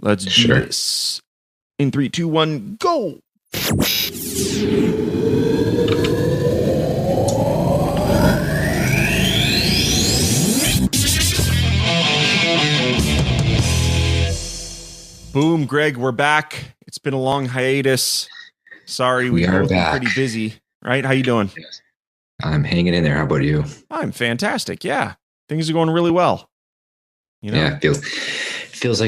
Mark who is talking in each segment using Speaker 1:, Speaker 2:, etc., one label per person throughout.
Speaker 1: Let's do this. In 3, 2, 1, go. Boom, Greg, we're back. It's been a long hiatus. Sorry, we've both been pretty busy, right? How you doing?
Speaker 2: I'm hanging in there. How about you?
Speaker 1: I'm fantastic. Yeah, things are going really well.
Speaker 2: You know? Yeah, it feels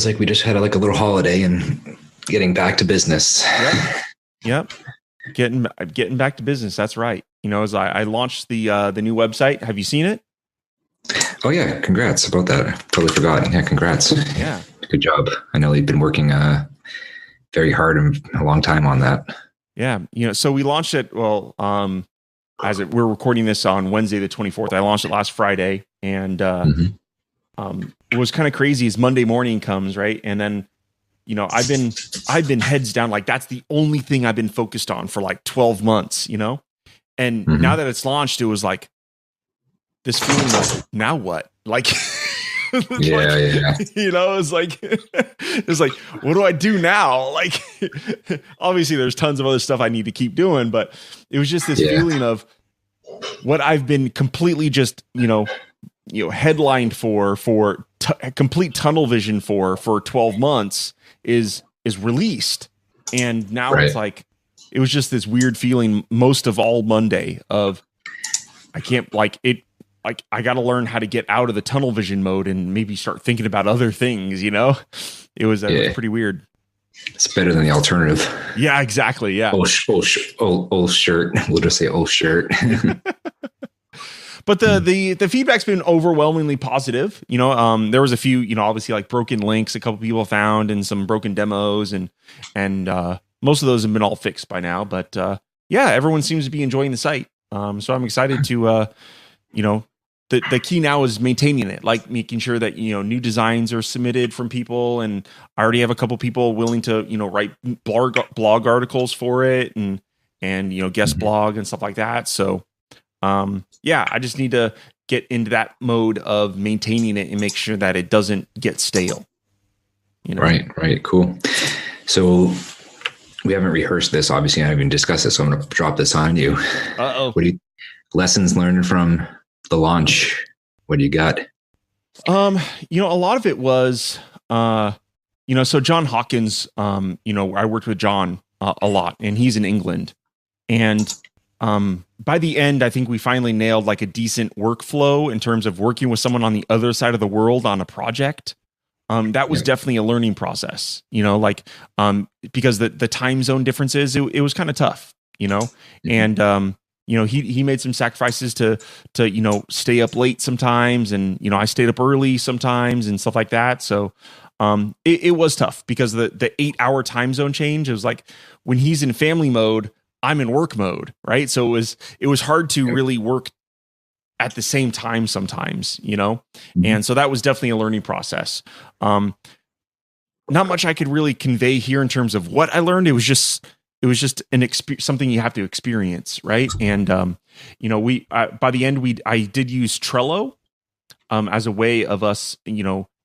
Speaker 2: like we just had a little holiday and getting back to business.
Speaker 1: Yep. Getting back to business. That's right. You know, as I launched the new website. Have you seen it?
Speaker 2: Oh yeah, congrats about that. I totally forgot. Yeah, congrats.
Speaker 1: Yeah.
Speaker 2: Good job. I know you've been working very hard and a long time on that.
Speaker 1: Yeah. You know, so we launched it. Well, we're recording this on Wednesday, the 24th. I launched it last Friday, and it was kind of crazy as Monday morning comes, right? And then, you know, I've been heads down. Like, that's the only thing I've been focused on for like 12 months, you know? And now that it's launched, it was like this feeling of, now what? Like,
Speaker 2: yeah.
Speaker 1: You know, it's like, what do I do now? Like, obviously there's tons of other stuff I need to keep doing, but it was just this feeling of what I've been completely just, headlined for complete tunnel vision for 12 months is released. And now It's like, it was just this weird feeling most of all Monday of, I can't I got to learn how to get out of the tunnel vision mode and maybe start thinking about other things, you know? It was pretty weird.
Speaker 2: It's better than the alternative.
Speaker 1: Yeah, exactly. Yeah.
Speaker 2: Old shirt. We'll just say old shirt.
Speaker 1: But the feedback's been overwhelmingly positive. You know, there was a few, obviously like broken links a couple people found and some broken demos and most of those have been all fixed by now. But everyone seems to be enjoying the site. So I'm excited to, the key now is maintaining it, like making sure that, new designs are submitted from people. And I already have a couple people willing to, write blog articles for it and guest blog and stuff like that. So, I just need to get into that mode of maintaining it and make sure that it doesn't get stale.
Speaker 2: Right. Cool. So we haven't rehearsed this. Obviously, I haven't even discussed this. So I'm going to drop this on you.
Speaker 1: Uh-oh.
Speaker 2: Lessons learned from the launch? What do you got?
Speaker 1: A lot of it was, so John Hawkins, I worked with John a lot, and he's in England. And by the end, I think we finally nailed like a decent workflow in terms of working with someone on the other side of the world on a project. That was definitely a learning process, because the time zone differences, it was kind of tough, and, he made some sacrifices to stay up late sometimes. And, I stayed up early sometimes and stuff like that. So, it was tough because the 8-hour time zone change, it was like when he's in family mode, I'm in work mode. Right. So it was hard to really work at the same time sometimes, and so that was definitely a learning process. Not much I could really convey here in terms of what I learned. It was just an something you have to experience, right? And by the end I did use Trello as a way of us,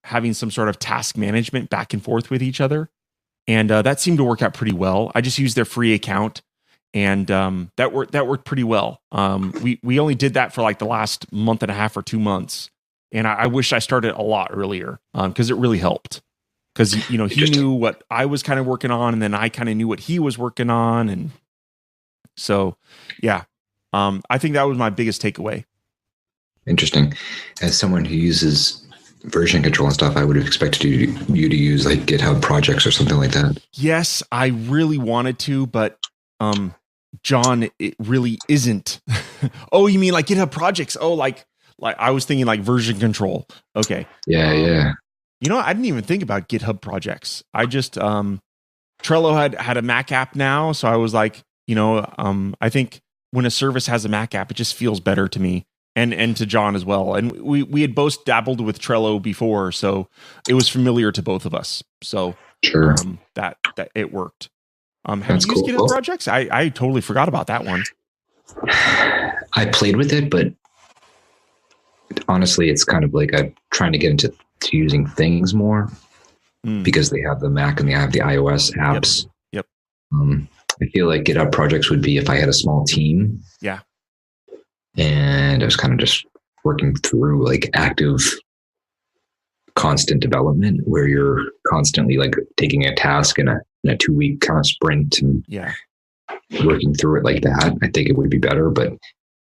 Speaker 1: having some sort of task management back and forth with each other, and that seemed to work out pretty well. I just used their free account, and that worked pretty well. We only did that for like the last month and a half or 2 months, and I wish I started a lot earlier because it really helped. Because, he knew what I was kind of working on, and then I kind of knew what he was working on. And so, I think that was my biggest takeaway.
Speaker 2: Interesting. As someone who uses version control and stuff, I would have expected you to use like GitHub projects or something like that.
Speaker 1: Yes, I really wanted to, but John, it really isn't. Oh, you mean like GitHub projects? Oh, like I was thinking like version control. Okay.
Speaker 2: Yeah.
Speaker 1: I didn't even think about GitHub projects. I just, Trello had a Mac app now. So I was like, I think when a service has a Mac app, it just feels better to me and to John as well. And we had both dabbled with Trello before, so it was familiar to both of us. So
Speaker 2: sure.
Speaker 1: That it worked. Have you used GitHub projects? I totally forgot about that one.
Speaker 2: I played with it, but honestly, it's kind of like I'm trying to get into using things more. because they have the Mac and they have the iOS apps.
Speaker 1: Yep.
Speaker 2: I feel like GitHub projects would be if I had a small team.
Speaker 1: Yeah.
Speaker 2: And I was kind of just working through like active, constant development where you're constantly like taking a task in a 2-week kind of sprint and working through it like that. I think it would be better, but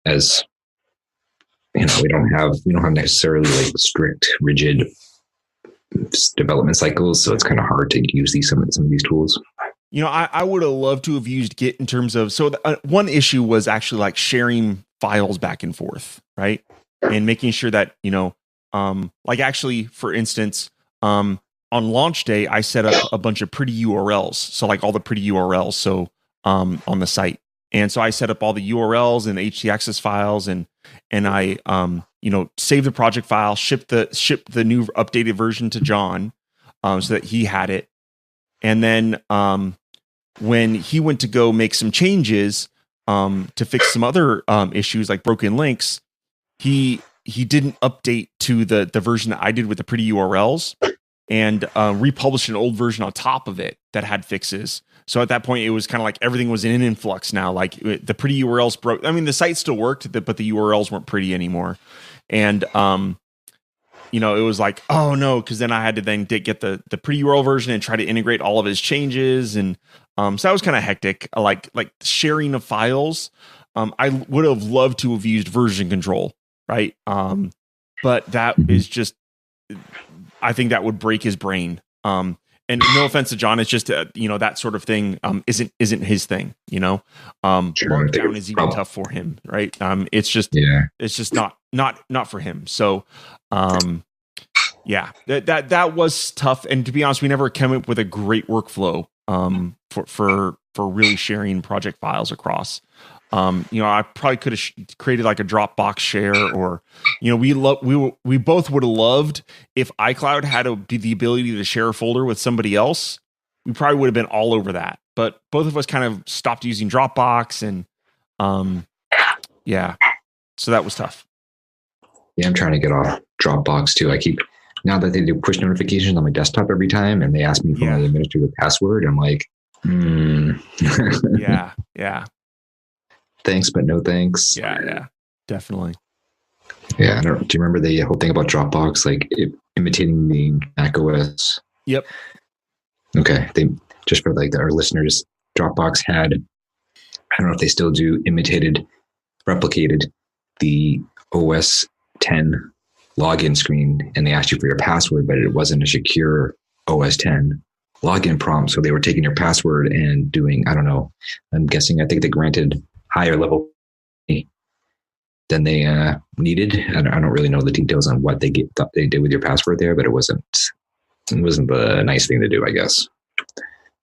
Speaker 2: as you know, we don't have necessarily like strict, rigid development cycles, so it's kind of hard to use some of these tools.
Speaker 1: You know, I would have loved to have used Git in terms of, so one issue was actually like sharing files back and forth, right? And making sure that, you know, like actually, for instance, on launch day, I set up a bunch of pretty URLs. So like all the pretty URLs. So on the site. And so I set up all the URLs and the htaccess files and I, you know, save the project file, ship the new updated version to John, so that he had it. And then, when he went to go make some changes, to fix some other, issues like broken links, he didn't update to the version that I did with the pretty URLs and, republished an old version on top of it that had fixes. So at that point, it was kind of like everything was in influx now. Like the pretty URLs broke. I mean, the site still worked, but the URLs weren't pretty anymore. And, you know, it was like, oh no, because then I had to then get the pretty URL version and try to integrate all of his changes. And so that was kind of hectic. Like sharing of files. I would have loved to have used version control, right? But that is just, I think that would break his brain. And no offense to John, it's just you know, that sort of thing isn't his thing. You know, Markdown is even tough for him, right? It's just not for him. So, yeah, that was tough. And to be honest, we never came up with a great workflow for really sharing project files across. You know, I probably could have created like a Dropbox share, or, you know, we both would have loved if iCloud had the ability to share a folder with somebody else. We probably would have been all over that, but both of us kind of stopped using Dropbox, and yeah, so that was tough.
Speaker 2: Yeah, I'm trying to get off Dropbox too. Now that they do push notifications on my desktop every time, and they ask me for my administrative password, I'm like, yeah. Thanks, but no thanks.
Speaker 1: Yeah, definitely.
Speaker 2: Yeah, do you remember the whole thing about Dropbox, like imitating the Mac OS?
Speaker 1: Yep.
Speaker 2: Okay, just for like our listeners, Dropbox had, I don't know if they still do, replicated the OS 10 login screen, and they asked you for your password, but it wasn't a secure OS 10 login prompt. So they were taking your password and doing, I don't know, I think they granted higher level than they needed. I don't really know the details on what they did with your password there, but it wasn't the nice thing to do, I guess.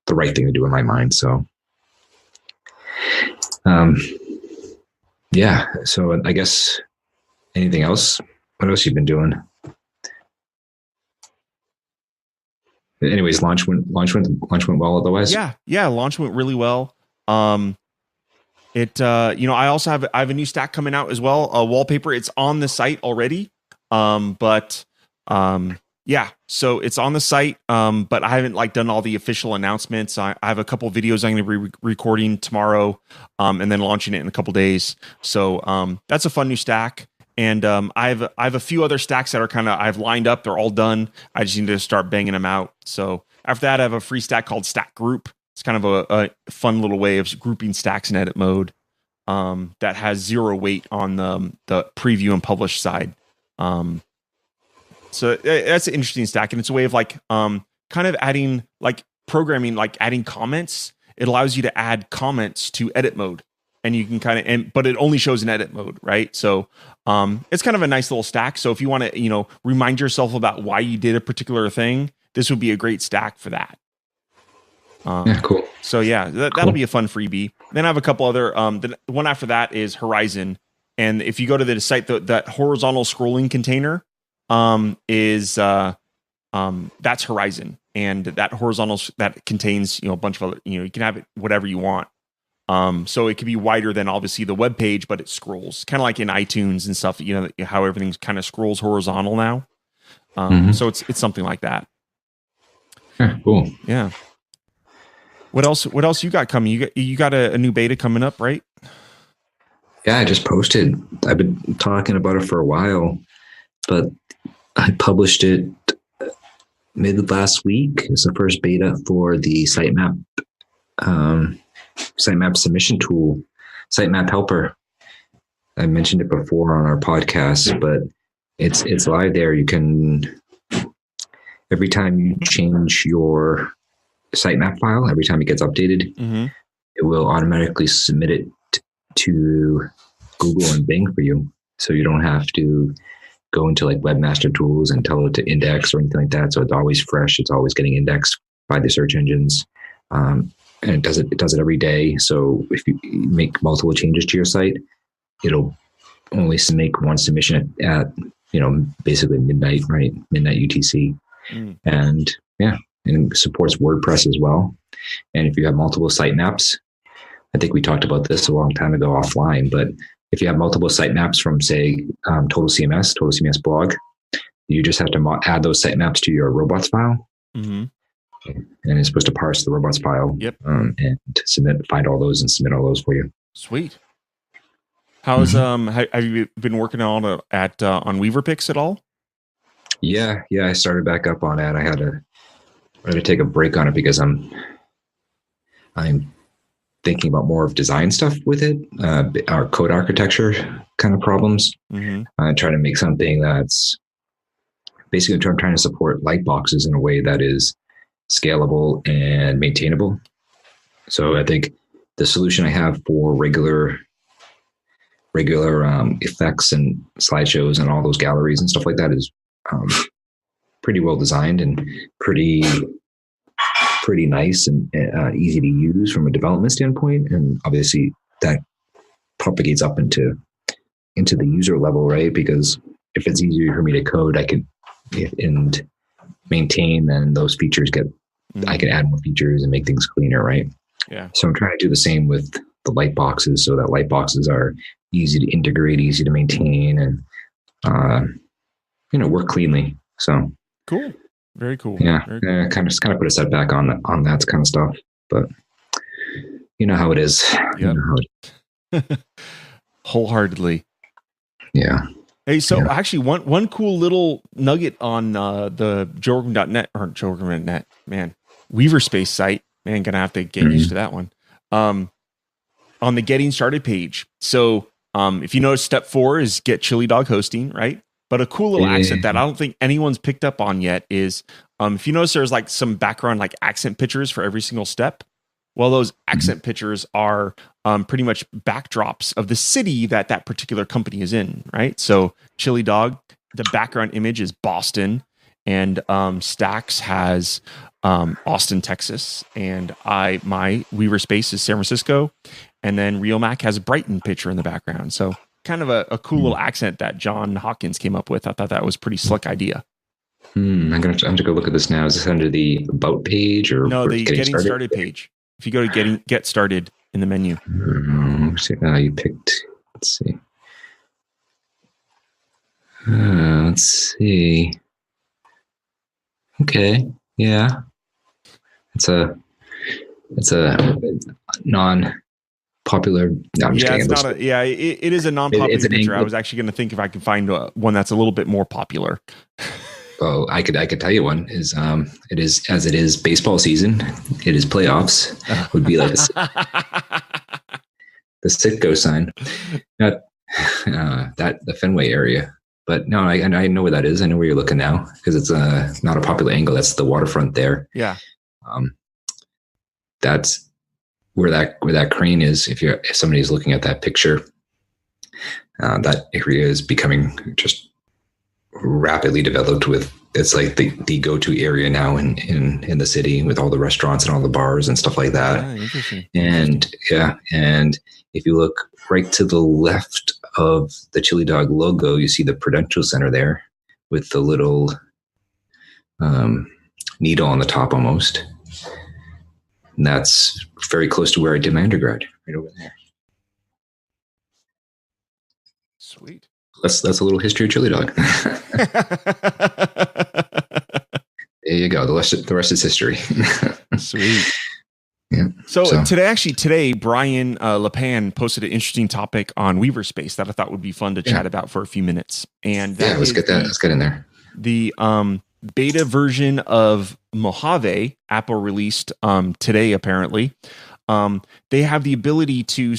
Speaker 2: The right thing to do in my mind. So, yeah. So I guess anything else? What else you been doing? Anyways, launch went well otherwise.
Speaker 1: Yeah. Launch went really well. It, you know, I also have a new stack coming out as well. Wallpaper. It's on the site already. Yeah, so it's on the site. But I haven't like done all the official announcements. I have a couple videos I'm going to be recording tomorrow, and then launching it in a couple days. So, that's a fun new stack. And, I have a few other stacks that are I've lined up. They're all done. I just need to start banging them out. So after that, I have a free stack called Stack Group. It's kind of a fun little way of grouping stacks in edit mode, that has zero weight on the preview and publish side. So that's an interesting stack, and it's a way of like kind of adding like programming, like adding comments. It allows you to add comments to edit mode, and you can but it only shows in edit mode, right? So it's kind of a nice little stack. So if you want to, you know, remind yourself about why you did a particular thing, this would be a great stack for that.
Speaker 2: Yeah, cool.
Speaker 1: So yeah, that'll be a fun freebie. Then I have a couple other. The one after that is Horizon, and if you go to the site, that horizontal scrolling container is that's Horizon, and that horizontal that contains, you know, a bunch of other, you know, you can have it whatever you want. So it could be wider than obviously the web page, but it scrolls kind of like in iTunes and stuff. You know how everything kind of scrolls horizontal now. So it's something like that.
Speaker 2: Cool.
Speaker 1: Yeah. What else you got coming? You got a new beta coming up, right?
Speaker 2: Yeah, I just posted. I've been talking about it for a while, but I published it mid last week. It's the first beta for the sitemap submission tool, sitemap helper. I mentioned it before on our podcast, but it's live there. You can, every time you change your sitemap file, every time it gets updated, it will automatically submit it to Google and Bing for you. So you don't have to go into like Webmaster Tools and tell it to index or anything like that. So it's always fresh. It's always getting indexed by the search engines. And it does it every day. So if you make multiple changes to your site, it'll only make one submission at basically midnight, right? Midnight UTC. And yeah, and it supports WordPress as well. And if you have multiple sitemaps, I think we talked about this a long time ago offline, but if you have multiple sitemaps from, say, Total CMS blog, you just have to add those sitemaps to your robots file. And it's supposed to parse the robots file.
Speaker 1: Yep.
Speaker 2: And find all those and submit all those for you.
Speaker 1: Sweet. How's have you been working on WeaverPix at all?
Speaker 2: Yeah, I started back up on that. I had to take a break on it because I'm thinking about more of design stuff with it, our code architecture kind of problems. Trying to make something that's basically trying to support Lightboxes in a way that is scalable and maintainable. So I think the solution I have for regular effects and slideshows and all those galleries and stuff like that is pretty well designed and pretty nice and easy to use from a development standpoint. And obviously that propagates up into the user level, right? Because if it's easier for me to code, I can and maintain, then those features I can add more features and make things cleaner, right?
Speaker 1: Yeah.
Speaker 2: So I'm trying to do the same with the Lightboxes, so that Lightboxes are easy to integrate, easy to maintain, and work cleanly. So
Speaker 1: cool. Very cool.
Speaker 2: Yeah,
Speaker 1: Very cool.
Speaker 2: Kind of put a setback on that kind of stuff, but you know how it is.
Speaker 1: Yep. Wholeheartedly.
Speaker 2: Yeah.
Speaker 1: Hey, so actually, one cool little nugget on the joeworkman.net or joeworkman.net, man, Weaverspace site, man, gonna have to get used to that one. On the getting started page. So, if you notice, step 4 is get Chili Dog hosting, right? But a cool little accent that I don't think anyone's picked up on yet is, if you notice, there's like some background, like accent pictures for every single step. Well, those accent pictures are pretty much backdrops of the city that particular company is in, right? So Chili Dog, the background image is Boston, and Stacks has Austin, Texas, and my Weaverspace is San Francisco, and then Real Mac has a Brighton picture in the background. So kind of a cool little accent that John Hawkins came up with. I thought that was a pretty slick idea.
Speaker 2: I'm going to have to go look at this now. Is this under the About page or
Speaker 1: no, the Getting Started page? If you go to Get Started in the menu.
Speaker 2: See how you picked. Let's see. Let's see. Okay. Yeah. It's a non-popular. No, I'm just
Speaker 1: yeah,
Speaker 2: kidding.
Speaker 1: it's not it is a non-popular picture. I was actually going to think if I could find one that's a little bit more popular.
Speaker 2: Oh, I could tell you one is it is baseball season. It is playoffs. Would be like the Citgo sign, not the Fenway area. But no, I know where that is. I know where you're looking now because it's not a popular angle. That's the waterfront there.
Speaker 1: Yeah.
Speaker 2: That's where that crane is. If somebody's looking at that picture, that area is becoming just rapidly developed with, it's like the go-to area now in the city with all the restaurants and all the bars and stuff like that.
Speaker 1: Interesting.
Speaker 2: And if you look right to the left of the Chili Dog logo, you see the Prudential Center there with the little needle on the top almost. And that's very close to where I did my undergrad, right over there.
Speaker 1: Sweet.
Speaker 2: That's a little history of Chili Dog. There you go. The rest is history.
Speaker 1: Sweet.
Speaker 2: Yeah.
Speaker 1: So today, Brian Lepan posted an interesting topic on Weaver Space that I thought would be fun to chat about for a few minutes. And
Speaker 2: let's get that. Let's get in there.
Speaker 1: The beta version of Mojave, Apple released today, apparently. They have the ability to,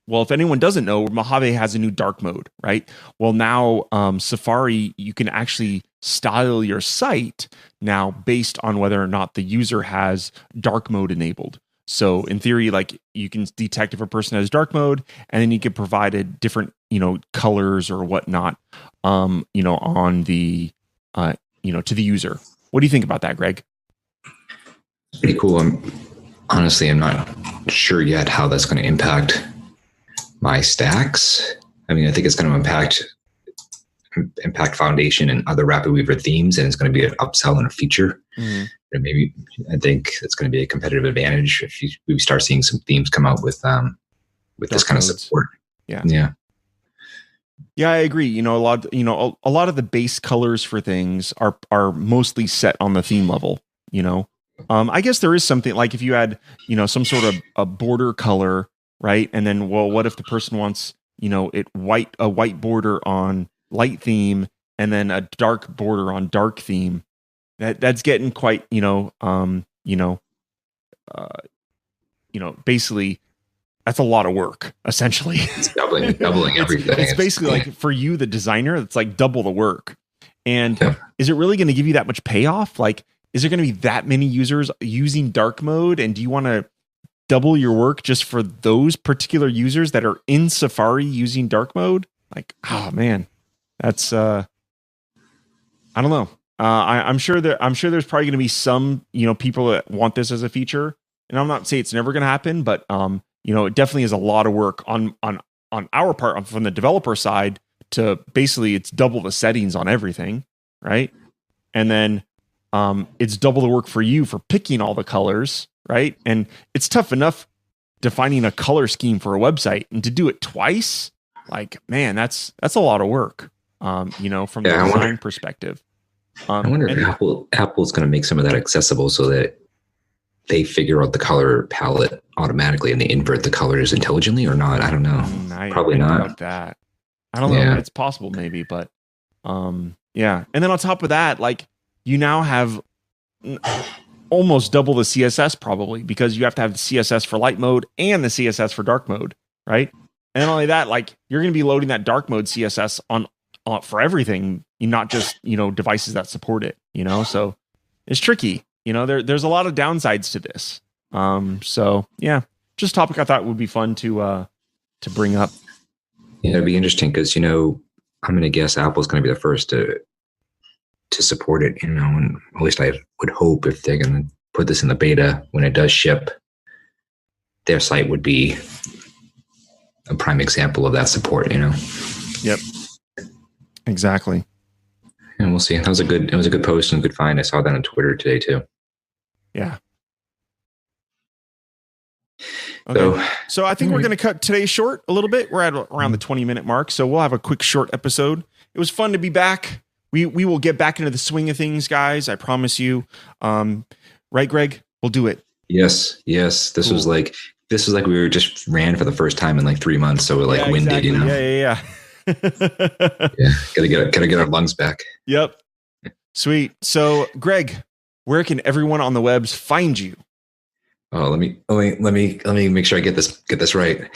Speaker 1: if anyone doesn't know, Mojave has a new dark mode, right? Well, now Safari, you can actually style your site now based on whether or not the user has dark mode enabled. So in theory, like you can detect if a person has dark mode, and then you can provide a different, colors or whatnot, on the, to the user. What do you think about that, Greg?
Speaker 2: Pretty cool. Honestly, I'm not sure yet how that's going to impact my stacks. I mean, I think it's going to impact Foundation and other Rapid Weaver themes, and it's going to be an upsell and a feature. Mm-hmm. And maybe I think it's going to be a competitive advantage if we start seeing some themes come out with this kind of support. Yeah,
Speaker 1: I agree. A lot of the base colors for things are mostly set on the theme level. I guess there is something like if you had some sort of a border color, right? And then, what if the person wants a white border on light theme and then a dark border on dark theme? That's getting quite, basically that's a lot of work, essentially.
Speaker 2: It's doubling everything.
Speaker 1: It's basically like for you, the designer, it's like double the work. And is it really going to give you that much payoff? Like, is there going to be that many users using dark mode? And do you want to double your work just for those particular users that are in Safari using dark mode? Like, oh man, that's, I don't know. I'm sure there's probably going to be some, people that want this as a feature, and I'm not saying it's never going to happen, but it definitely is a lot of work on our part from the developer side to basically it's double the settings on everything, right? And then it's double the work for you for picking all the colors, right? And it's tough enough defining a color scheme for a website, and to do it twice, like, man, that's a lot of work, from the design perspective.
Speaker 2: I wonder if Apple's going to make some of that accessible so that they figure out the color palette automatically and they invert the colors intelligently or not. I don't know. Probably not.
Speaker 1: About that. I don't know. It's possible maybe, but yeah. And then on top of that, like you now have almost double the CSS probably, because you have to have the CSS for light mode and the CSS for dark mode, right? And not only that, like you're going to be loading that dark mode CSS on for everything, not just, devices that support it, so it's tricky, there's a lot of downsides to this. So yeah, just a topic I thought would be fun to bring up.
Speaker 2: Yeah, it'd be interesting because, I'm going to guess Apple's going to be the first to support it, and at least I would hope if they're going to put this in the beta, when it does ship, their site would be a prime example of that support,
Speaker 1: Yep. Exactly.
Speaker 2: And we'll see. It was a good post and a good find. I saw that on Twitter today too.
Speaker 1: Yeah. Okay. So I think we're going to cut today short a little bit. We're at around the 20-minute mark, so we'll have a quick short episode. It was fun to be back. We will get back into the swing of things, guys. I promise you. Right, Greg? We'll do it.
Speaker 2: Yes. This cool. was like we were just ran for the first time in like 3 months, so we're like winded,
Speaker 1: exactly. Yeah.
Speaker 2: Gotta get our lungs back.
Speaker 1: Yep. Sweet. So, Greg, where can everyone on the webs find you?
Speaker 2: Oh, let me make sure I get this right.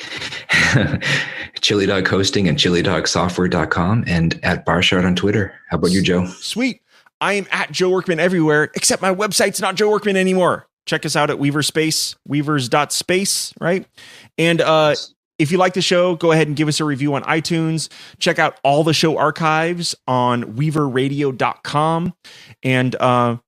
Speaker 2: Chili Dog Hosting and chilidogsoftware.com and at Barshard on Twitter. How about you, Joe?
Speaker 1: Sweet. I am at Joe Workman everywhere, except my website's not Joe Workman anymore. Check us out at Weaver Space, weavers.space, right? And if you like the show, go ahead and give us a review on iTunes. Check out all the show archives on weaverradio.com and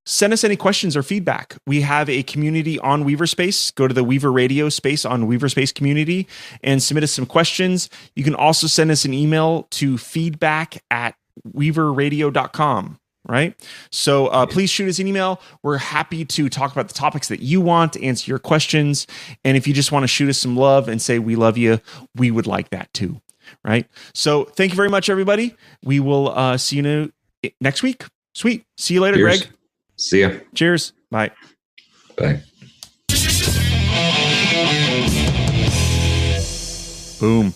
Speaker 1: send us any questions or feedback. We have a community on Weaver Space. Go to the Weaver Radio space on Weaver Space community and submit us some questions. You can also send us an email to feedback@weaverradio.com. Right. So please shoot us an email. We're happy to talk about the topics that you want, answer your questions. And if you just want to shoot us some love and say we love you, we would like that too. Right. So thank you very much, everybody. We will see you next week. Sweet. See you later,
Speaker 2: Cheers.
Speaker 1: Greg.
Speaker 2: See ya.
Speaker 1: Cheers. Bye.
Speaker 2: Bye.
Speaker 1: Boom.